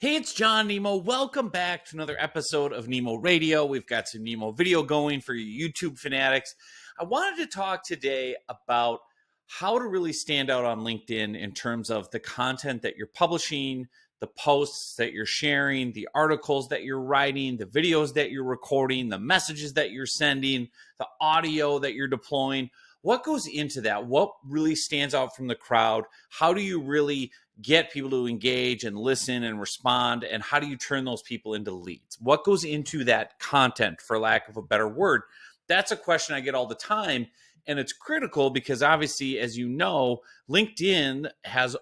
Hey, it's John Nemo. Welcome back to another episode of Nemo Radio. We've got some Nemo video going for you YouTube fanatics. I wanted to talk today about how to really stand out on LinkedIn in terms of the content that you're publishing, the posts that you're sharing, the articles that you're writing, the videos that you're recording, the messages that you're sending, the audio that you're deploying. What goes into that? What really stands out from the crowd? How do you really get people to engage and listen and respond? And how do you turn those people into leads? What goes into that content, for lack of a better word? That's a question I get all the time. And it's critical because obviously, as you know, LinkedIn has,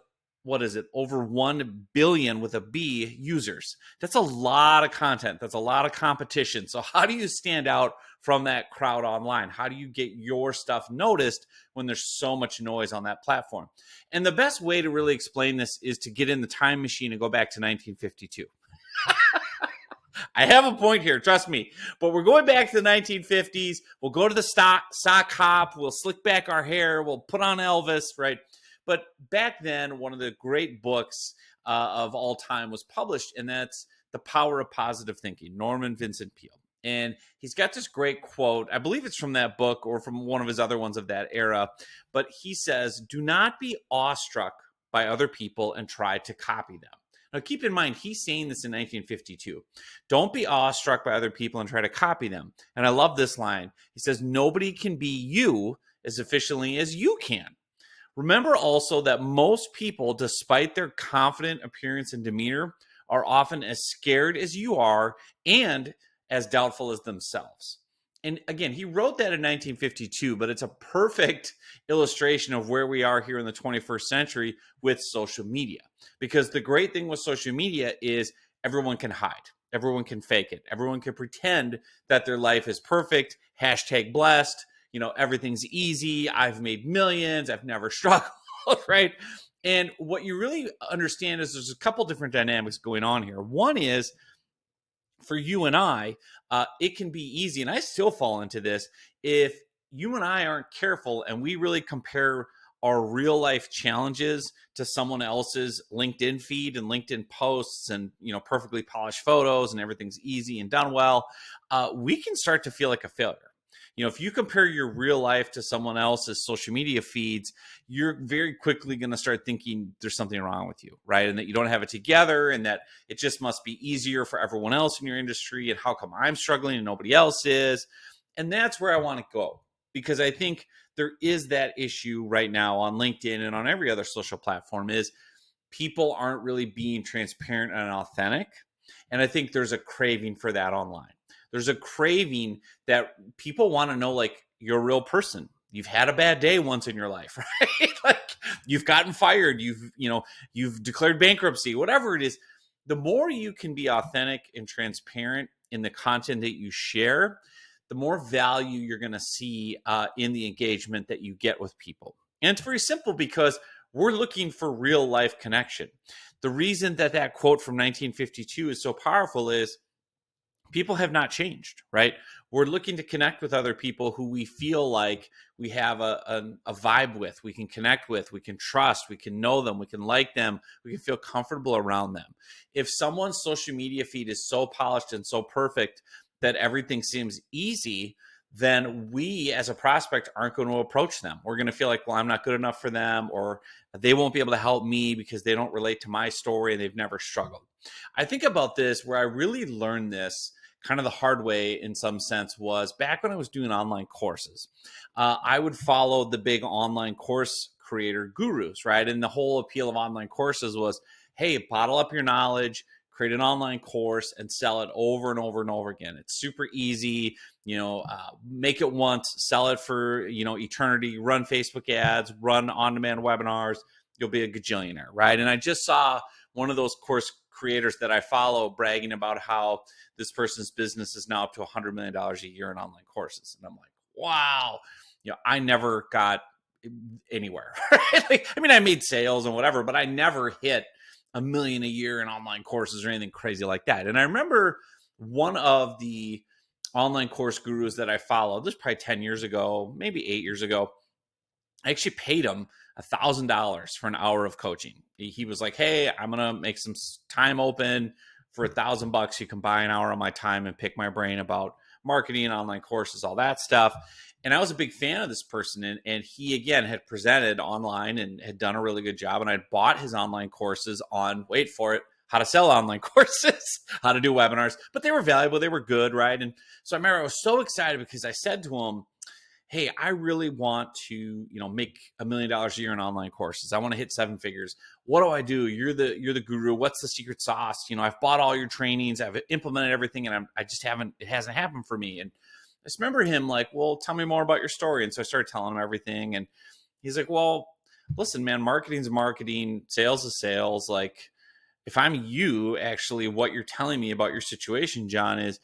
over 1 billion with a B users. That's a lot of content. That's a lot of competition. So how do you stand out from that crowd online? How do you get your stuff noticed when there's so much noise on that platform? And the best way to really explain this is to get in the time machine and go back to 1952. I have a point here, trust me. But we're going back to the 1950s. We'll go to the sock hop. We'll slick back our hair. We'll put on Elvis, right? But back then, one of the great books of all time was published, and that's The Power of Positive Thinking, Norman Vincent Peale. And he's got this great quote. I believe it's from that book or from one of his other ones of that era. But he says, do not be awestruck by other people and try to copy them. Now, keep in mind, he's saying this in 1952. Don't be awestruck by other people and try to copy them. And I love this line. He says, nobody can be you as efficiently as you can. Remember also that most people, despite their confident appearance and demeanor, are often as scared as you are and as doubtful as themselves. And again, he wrote that in 1952, but it's a perfect illustration of where we are here in the 21st century with social media. Because the great thing with social media is everyone can hide. Everyone can fake it. Everyone can pretend that their life is perfect. Hashtag blessed. You know, everything's easy. I've made millions. I've never struggled, right? And what you really understand is there's a couple different dynamics going on here. One is for you and I, it can be easy, and I still fall into this, if you and I aren't careful and we really compare our real life challenges to someone else's LinkedIn feed and LinkedIn posts and, perfectly polished photos and everything's easy and done well, we can start to feel like a failure. If you compare your real life to someone else's social media feeds, you're very quickly going to start thinking there's something wrong with you, right? And that you don't have it together and that it just must be easier for everyone else in your industry. And how come I'm struggling and nobody else is? And that's where I want to go, because I think there is that issue right now on LinkedIn and on every other social platform is people aren't really being transparent and authentic. And I think there's a craving for that online. There's a craving that people want to know, like, you're a real person. You've had a bad day once in your life, right? Like you've gotten fired, you've declared bankruptcy, whatever it is. The more you can be authentic and transparent in the content that you share, the more value you're going to see in the engagement that you get with people. And it's very simple because we're looking for real life connection. The reason that quote from 1952 is so powerful is people have not changed, right? We're looking to connect with other people who we feel like we have a vibe with, we can connect with, we can trust, we can know them, we can like them, we can feel comfortable around them. If someone's social media feed is so polished and so perfect that everything seems easy, then we as a prospect aren't going to approach them. We're going to feel like, well, I'm not good enough for them, or they won't be able to help me because they don't relate to my story and they've never struggled. I think about this where I really learned this kind of the hard way in some sense was back when I was doing online courses. I would follow the big online course creator gurus, right? And the whole appeal of online courses was, hey, bottle up your knowledge, create an online course and sell it over and over and over again. It's super easy, make it once, sell it for, eternity, run Facebook ads, run on-demand webinars, you'll be a gajillionaire, right? And I just saw one of those course creators that I follow bragging about how this person's business is now up to $100 million a year in online courses. And I'm like, wow, I never got anywhere. Right? I made sales and whatever, but I never hit $1 million a year in online courses or anything crazy like that. And I remember one of the online course gurus that I followed, this is probably 10 years ago, maybe 8 years ago, I actually paid him $1,000 for an hour of coaching. He was like, "Hey, I'm gonna make some time open for $1,000. You can buy an hour of my time and pick my brain about marketing, online courses, all that stuff." And I was a big fan of this person, and he again had presented online and had done a really good job. And I'd bought his online courses on, wait for it, how to sell online courses, how to do webinars, but they were valuable, they were good, right? And so I remember I was so excited because I said to him, "Hey, I really want to, make $1 million a year in online courses. I want to hit 7 figures. What do I do? You're the guru. What's the secret sauce? I've bought all your trainings. I've implemented everything, and it hasn't happened for me." And I just remember him like, "Well, tell me more about your story." And so I started telling him everything. And he's like, "Well, listen, man, marketing's marketing. Sales is sales. Like, if I'm you, actually, what you're telling me about your situation, John, is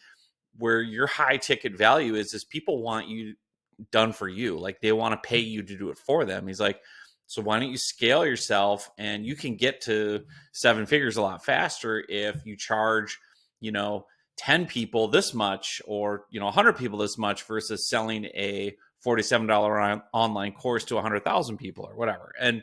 where your high ticket value is people want you done for you. Like, they want to pay you to do it for them." He's like, "So why don't you scale yourself, and you can get to 7 figures a lot faster if you charge, 10 people this much, or, 100 people this much, versus selling a $47 online course to 100,000 people or whatever." And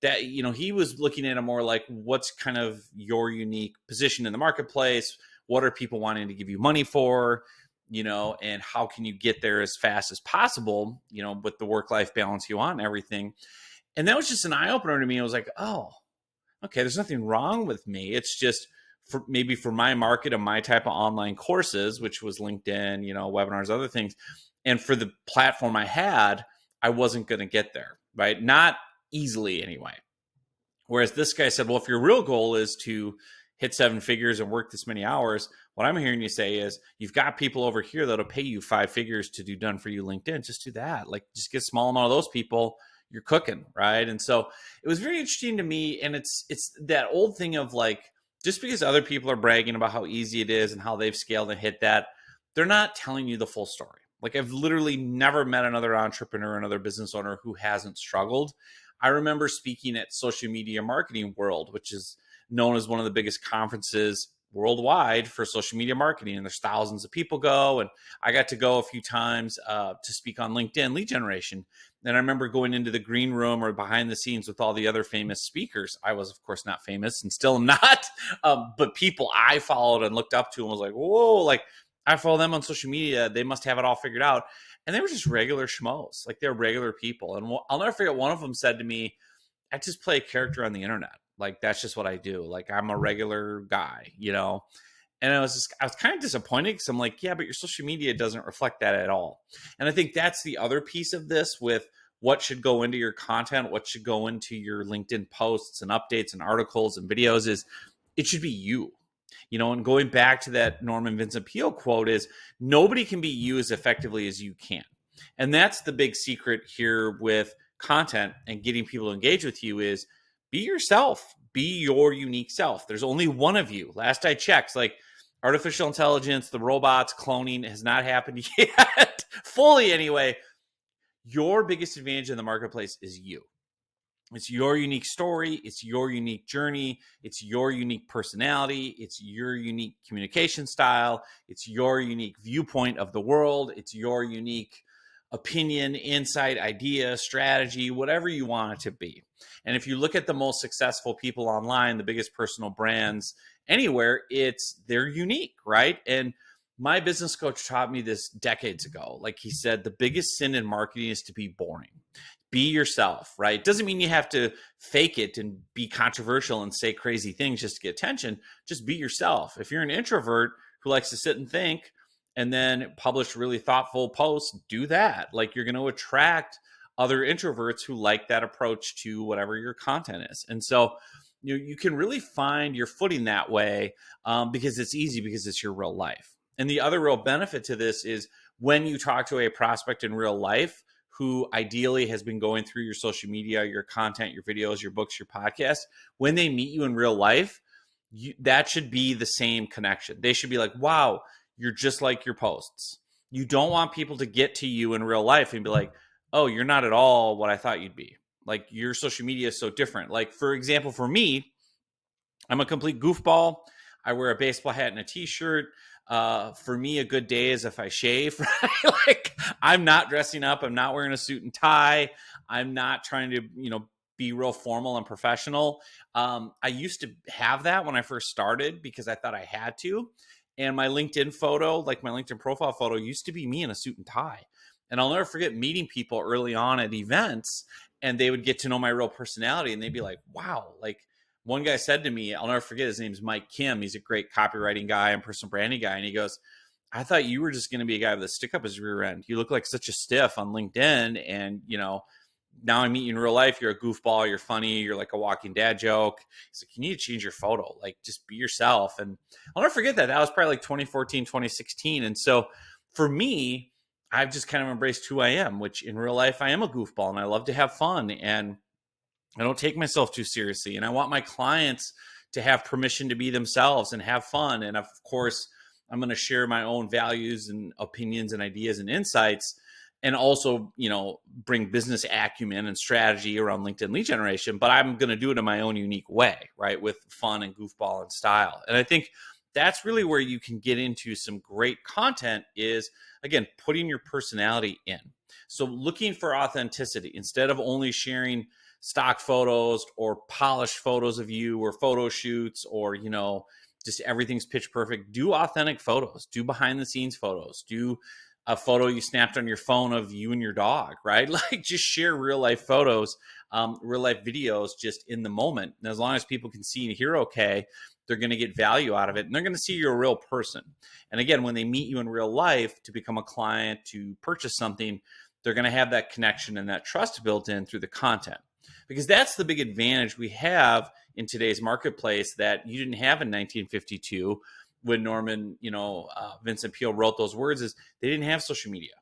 that, he was looking at it more like, what's kind of your unique position in the marketplace? What are people wanting to give you money for? And how can you get there as fast as possible, with the work-life balance you want and everything. And that was just an eye-opener to me. I was like, oh, okay, there's nothing wrong with me. It's just maybe for my market and my type of online courses, which was LinkedIn, webinars, other things. And for the platform I had, I wasn't going to get there, right? Not easily anyway. Whereas this guy said, well, if your real goal is to hit 7 figures and work this many hours, what I'm hearing you say is, you've got people over here that'll pay you 5 figures to do done for you LinkedIn. Just do that. Like, just get a small amount of those people, you're cooking, right? And so it was very interesting to me. And it's that old thing of like, just because other people are bragging about how easy it is and how they've scaled and hit that, they're not telling you the full story. Like, I've literally never met another entrepreneur, another business owner who hasn't struggled. I remember speaking at Social Media Marketing World, which is known as one of the biggest conferences worldwide for social media marketing. And there's thousands of people go. And I got to go a few times to speak on LinkedIn lead generation. And I remember going into the green room or behind the scenes with all the other famous speakers. I was, of course, not famous and still am not, but people I followed and looked up to and was like, whoa, like, I follow them on social media. They must have it all figured out. And they were just regular schmoes. Like, they're regular people. And I'll never forget, one of them said to me, "I just play a character on the internet. Like, that's just what I do. Like, I'm a regular guy, And I was kind of disappointed, because I'm like, yeah, but your social media doesn't reflect that at all. And I think that's the other piece of this, with what should go into your content, what should go into your LinkedIn posts and updates and articles and videos, is it should be you. And going back to that Norman Vincent Peale quote is, nobody can be you as effectively as you can. And that's the big secret here with content and getting people to engage with you, is be yourself, be your unique self. There's only one of you. Last I checked, like, artificial intelligence, the robots, cloning has not happened yet, fully anyway. Your biggest advantage in the marketplace is you. It's your unique story. It's your unique journey. It's your unique personality. It's your unique communication style. It's your unique viewpoint of the world. It's your unique opinion, insight, idea, strategy, whatever you want it to be. And if you look at the most successful people online, the biggest personal brands anywhere, they're unique, right? And my business coach taught me this decades ago. Like, he said, the biggest sin in marketing is to be boring. Be yourself, right? Doesn't mean you have to fake it and be controversial and say crazy things just to get attention. Just be yourself. If you're an introvert who likes to sit and think and then publish really thoughtful posts, do that. Like, you're going to attract other introverts who like that approach to whatever your content is. And so you can really find your footing that way, because it's easy, because it's your real life. And the other real benefit to this is, when you talk to a prospect in real life who ideally has been going through your social media, your content, your videos, your books, your podcast, when they meet you in real life, that should be the same connection. They should be like, wow, you're just like your posts. You don't want people to get to you in real life and be like, oh, you're not at all what I thought you'd be. Like, your social media is so different. Like, for example, for me, I'm a complete goofball. I wear a baseball hat and a t-shirt. For me, a good day is if I shave, right? Like I'm not dressing up. I'm not wearing a suit and tie. I'm not trying to, be real formal and professional. I used to have that when I first started because I thought I had to. And my LinkedIn photo, like my LinkedIn profile photo, used to be me in a suit and tie. And I'll never forget meeting people early on at events, and they would get to know my real personality, and they'd be like, wow, like one guy said to me, I'll never forget, his name's Mike Kim. He's a great copywriting guy and personal branding guy. And he goes, I thought you were just going to be a guy with a stick up his rear end. You look like such a stiff on LinkedIn. And, now I meet you in real life. You're a goofball. You're funny. You're like a walking dad joke. He's like, you need to change your photo. Like, just be yourself. And I'll never forget that. That was probably like 2014, 2016. And so for me, I've just kind of embraced who I am, which in real life, I am a goofball and I love to have fun. And I don't take myself too seriously. And I want my clients to have permission to be themselves and have fun. And of course, I'm going to share my own values and opinions and ideas and insights, and also, bring business acumen and strategy around LinkedIn lead generation. But I'm going to do it in my own unique way, right? With fun and goofball and style. And I think that's really where you can get into some great content is, again, putting your personality in. So looking for authenticity instead of only sharing stock photos or polished photos of you or photo shoots or, just everything's pitch perfect. Do authentic photos, do behind the scenes photos, do a photo you snapped on your phone of you and your dog, right? Like just share real life photos, real life videos just in the moment. And as long as people can see and hear okay, they're going to get value out of it. And they're going to see you're a real person. And again, when they meet you in real life to become a client, to purchase something, they're going to have that connection and that trust built in through the content. Because that's the big advantage we have in today's marketplace that you didn't have in 1952 when Norman, Vincent Peale wrote those words, is they didn't have social media.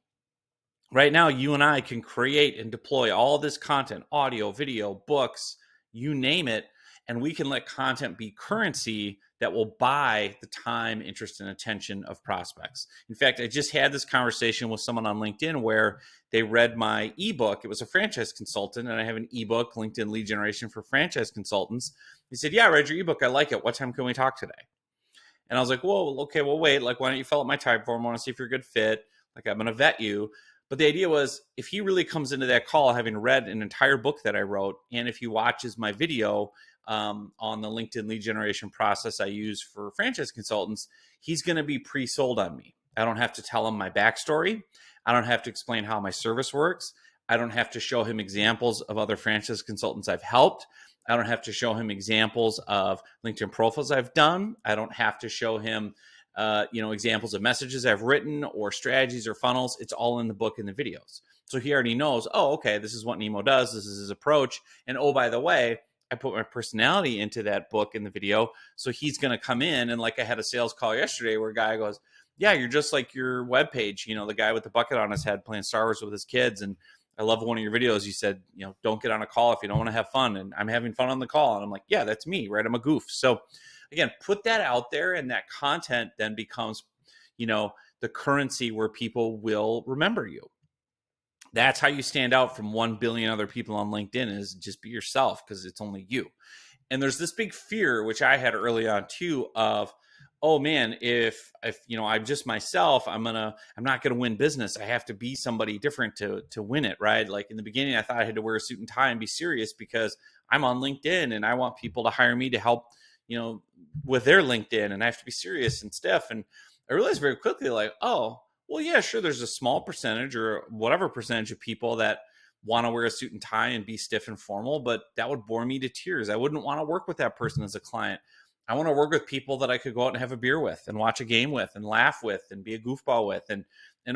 Right now, you and I can create and deploy all this content, audio, video, books, you name it, and we can let content be currency that will buy the time, interest, and attention of prospects. In fact, I just had this conversation with someone on LinkedIn where they read my ebook. It was a franchise consultant, and I have an ebook, LinkedIn Lead Generation for Franchise Consultants. He said, yeah, I read your ebook. I like it. What time can we talk today? And I was like, whoa, okay, well, wait. Like, why don't you fill out my type form? I want to see if you're a good fit. Like, I'm going to vet you. But the idea was, if he really comes into that call having read an entire book that I wrote, and if he watches my video on the LinkedIn lead generation process I use for franchise consultants, he's going to be pre-sold on me. I don't have to tell him my backstory. I don't have to explain how my service works. I don't have to show him examples of other franchise consultants I've helped. I don't have to show him examples of LinkedIn profiles I've done. I don't have to show him examples of messages I've written or strategies or funnels. It's all in the book and the videos. So he already knows, oh, okay, this is what Nemo does. This is his approach. And oh, by the way, I put my personality into that book in the video. So he's going to come in. And like I had a sales call yesterday where a guy goes, yeah, you're just like your webpage, the guy with the bucket on his head playing Star Wars with his kids. And I love one of your videos. You said, don't get on a call if you don't want to have fun. And I'm having fun on the call. And I'm like, yeah, that's me, right? I'm a goof. So again, put that out there, and that content then becomes, the currency where people will remember you. That's how you stand out from 1 billion other people on LinkedIn, is just be yourself, because it's only you. And there's this big fear, which I had early on too, of, oh man, if I'm just myself, I'm not gonna win business. I have to be somebody different to win it, right? Like in the beginning, I thought I had to wear a suit and tie and be serious because I'm on LinkedIn and I want people to hire me to help, with their LinkedIn, and I have to be serious and stiff. And I realized very quickly, like, oh, well, yeah, sure, there's a small percentage or whatever percentage of people that want to wear a suit and tie and be stiff and formal, but that would bore me to tears. I wouldn't want to work with that person as a client. I want to work with people that I could go out and have a beer with and watch a game with and laugh with and be a goofball with. And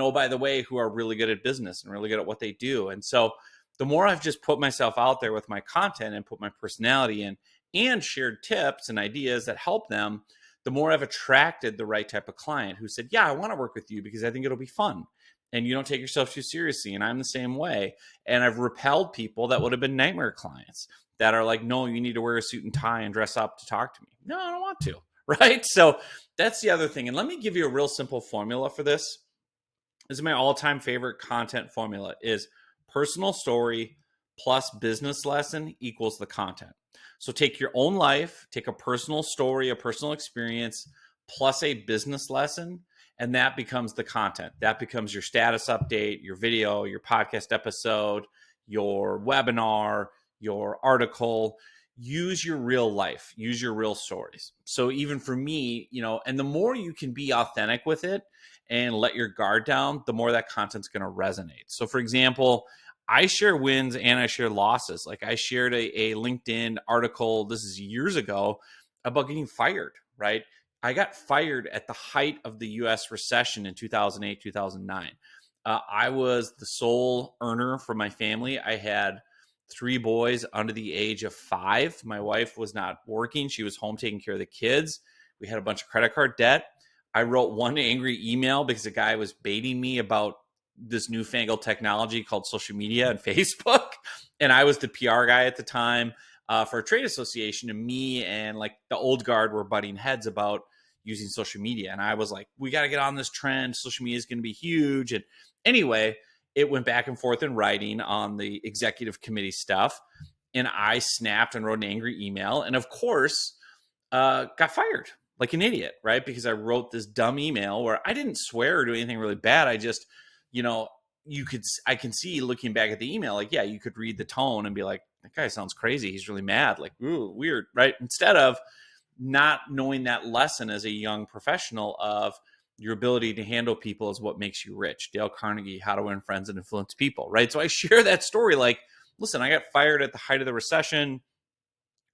oh, by the way, who are really good at business and really good at what they do. And so the more I've just put myself out there with my content and put my personality in and shared tips and ideas that help them, the more I've attracted the right type of client who said, yeah, I want to work with you because I think it'll be fun. And you don't take yourself too seriously. And I'm the same way. And I've repelled people that would have been nightmare clients that are like, no, you need to wear a suit and tie and dress up to talk to me. No, I don't want to. Right. So that's the other thing. And let me give you a real simple formula for this. This is my all-time favorite content formula, is personal story plus business lesson equals the content. So take your own life, take a personal story, a personal experience, plus a business lesson. And that becomes the content. That becomes your status update, your video, your podcast episode, your webinar, your article. Use your real life, use your real stories. So even for me, and the more you can be authentic with it and let your guard down, the more that content's going to resonate. So for example, I share wins and I share losses. Like I shared a LinkedIn article, this is years ago, about getting fired, right? I got fired at the height of the US recession in 2008, 2009. I was the sole earner for my family. I had 3 boys under the age of 5. My wife was not working. She was home taking care of the kids. We had a bunch of credit card debt. I wrote one angry email because a guy was baiting me about this newfangled technology called social media and Facebook. And I was the PR guy at the time for a trade association, and me and like the old guard were butting heads about using social media. And I was like, we got to get on this trend. Social media is going to be huge. And anyway, it went back and forth in writing on the executive committee stuff. And I snapped and wrote an angry email. And of course, got fired like an idiot, right? Because I wrote this dumb email where I didn't swear or do anything really bad. I just, I can see looking back at the email, like, yeah, you could read the tone and be like, that guy sounds crazy. He's really mad. Like, ooh, weird, right? Instead of not knowing that lesson as a young professional of your ability to handle people is what makes you rich. Dale Carnegie, How to Win Friends and Influence People, right? So I share that story like, listen, I got fired at the height of the recession,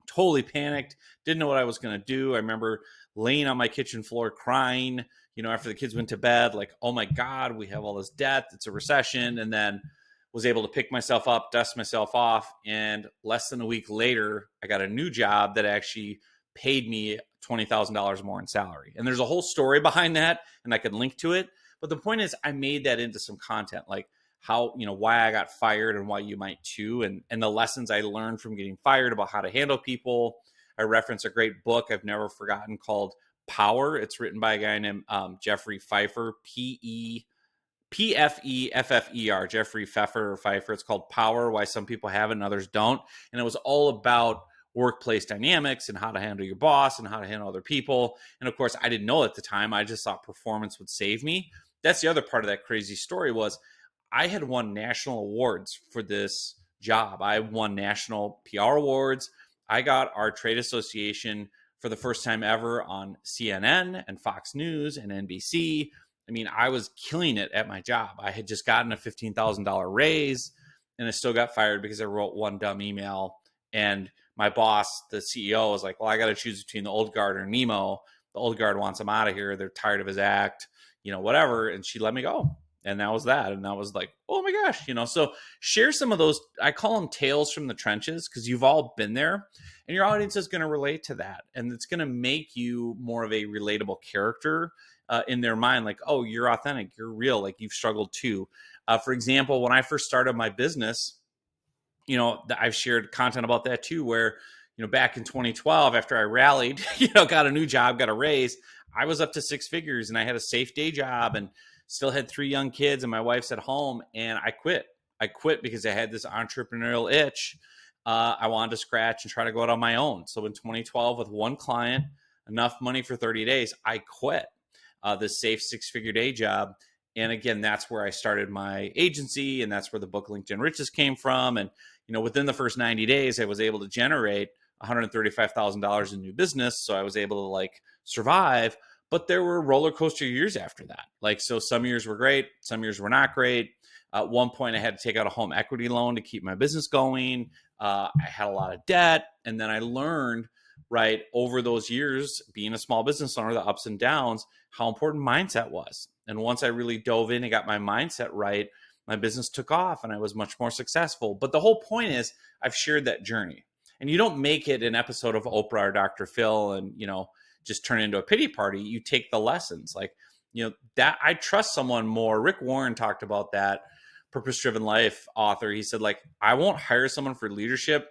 totally panicked, didn't know what I was going to do. I remember laying on my kitchen floor crying, after the kids went to bed, like, oh my God, we have all this debt. It's a recession. And then was able to pick myself up, dust myself off. And less than a week later, I got a new job that actually paid me $20,000 more in salary. And there's a whole story behind that, and I could link to it. But the point is, I made that into some content, like how, why I got fired and why you might too. And the lessons I learned from getting fired about how to handle people. I reference a great book I've never forgotten called Power. It's written by a guy named Jeffrey Pfeffer, Pfeffer, Jeffrey Pfeffer. It's called Power, Why Some People Have It and Others Don't. And it was all about workplace dynamics and how to handle your boss and how to handle other people. And of course, I didn't know at the time. I just thought performance would save me. That's the other part of that crazy story was I had won national awards for this job. I won national PR awards. I got our trade association for the first time ever on CNN and Fox News and NBC. I mean, I was killing it at my job. I had just gotten a $15,000 raise, and I still got fired because I wrote one dumb email. And my boss, the CEO, was like, well, I got to choose between the old guard or Nemo. The old guard wants him out of here. They're tired of his act, whatever. And she let me go. And that was that. And that was like, oh my gosh, so share some of those. I call them tales from the trenches because you've all been there and your audience is going to relate to that. And it's going to make you more of a relatable character in their mind. Like, oh, you're authentic. You're real. Like you've struggled too. For example, when I first started my business, I've shared content about that too, where, back in 2012, after I rallied, got a new job, got a raise, I was up to 6 figures and I had a safe day job and still had 3 young kids and my wife's at home, and I quit. I quit because I had this entrepreneurial itch. I wanted to scratch and try to go out on my own. So in 2012, with one client, enough money for 30 days, I quit this safe 6-figure day job. And again, that's where I started my agency, and that's where the book LinkedIn Riches came from. And, within the first 90 days, I was able to generate $135,000 in new business. So I was able to survive. But there were roller coaster years after that. So some years were great. Some years were not great. At one point, I had to take out a home equity loan to keep my business going. I had a lot of debt. And then I learned, right, over those years, being a small business owner, the ups and downs, how important mindset was. And once I really dove in and got my mindset right, my business took off and I was much more successful. But the whole point is I've shared that journey. And you don't make it an episode of Oprah or Dr. Phil and, just turn it into a pity party. You take the lessons that I trust someone more. Rick Warren talked about that, Purpose-Driven Life author. He said, I won't hire someone for leadership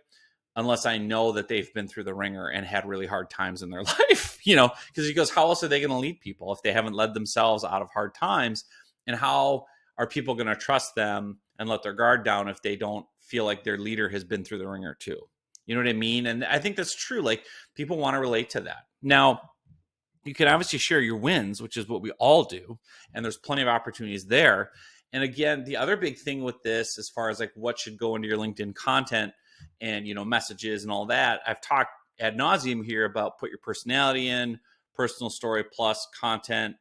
unless I know that they've been through the ringer and had really hard times in their life, because he goes, how else are they going to lead people if they haven't led themselves out of hard times? And how are people going to trust them and let their guard down if they don't feel like their leader has been through the ringer too? You know what I mean? And I think that's true. People want to relate to that. Now, You can obviously share your wins, which is what we all do. And there's plenty of opportunities there. And again, the other big thing with this, as far as like what should go into your LinkedIn content and, messages and all that, I've talked ad nauseum here about put your personality in, personal story plus content,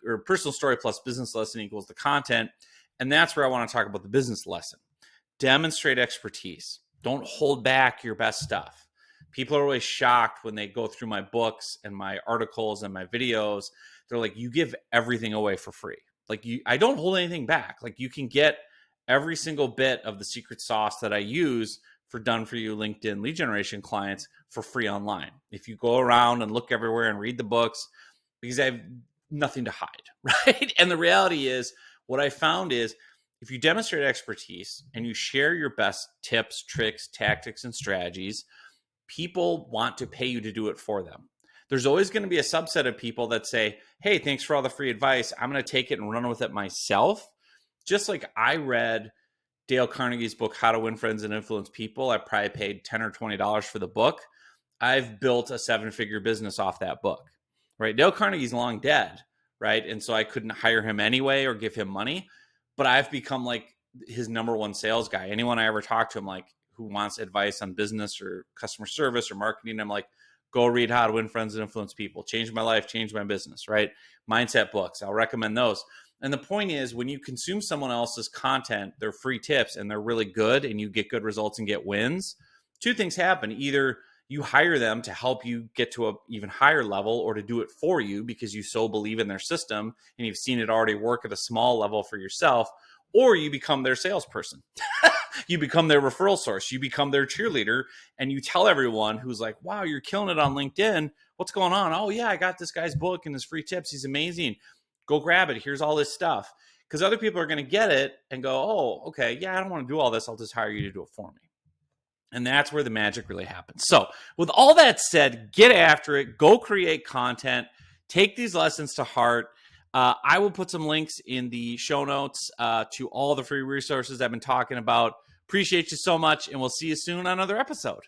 or personal story plus business lesson equals the content. And that's where I want to talk about the business lesson. Demonstrate expertise. Don't hold back your best stuff. People are always shocked when they go through my books and my articles and my videos. They're like, you give everything away for free. Like I don't hold anything back. Like you can get every single bit of the secret sauce that I use for done for you LinkedIn lead generation clients for free online. If you go around and look everywhere and read the books, because I have nothing to hide, right? And the reality is, what I found is if you demonstrate expertise and you share your best tips, tricks, tactics, and strategies, people want to pay you to do it for them. There's always going to be a subset of people that say, hey, thanks for all the free advice. I'm going to take it and run with it myself. Just like I read Dale Carnegie's book, How to Win Friends and Influence People. I probably paid $10 or $20 for the book. I've built a 7-figure business off that book, right? Dale Carnegie's long dead, right? And so I couldn't hire him anyway or give him money, but I've become like his number one sales guy. Anyone I ever talk to, I'm like, who wants advice on business or customer service or marketing, I'm like, go read How to Win Friends and Influence People. Change my life, change my business, right? Mindset books. I'll recommend those. And the point is, when you consume someone else's content, their free tips, and they're really good and you get good results and get wins, two things happen. Either you hire them to help you get to an even higher level or to do it for you because you so believe in their system and you've seen it already work at a small level for yourself, or you become their salesperson. You become their referral source. You become their cheerleader, and you tell everyone who's like, wow, you're killing it on LinkedIn. What's going on? Oh, yeah, I got this guy's book and his free tips. He's amazing. Go grab it. Here's all this stuff. Because other people are going to get it and go, oh, okay, yeah, I don't want to do all this. I'll just hire you to do it for me. And that's where the magic really happens. So with all that said, get after it. Go create content. Take these lessons to heart. I will put some links in the show notes to all the free resources I've been talking about. Appreciate you so much, and we'll see you soon on another episode.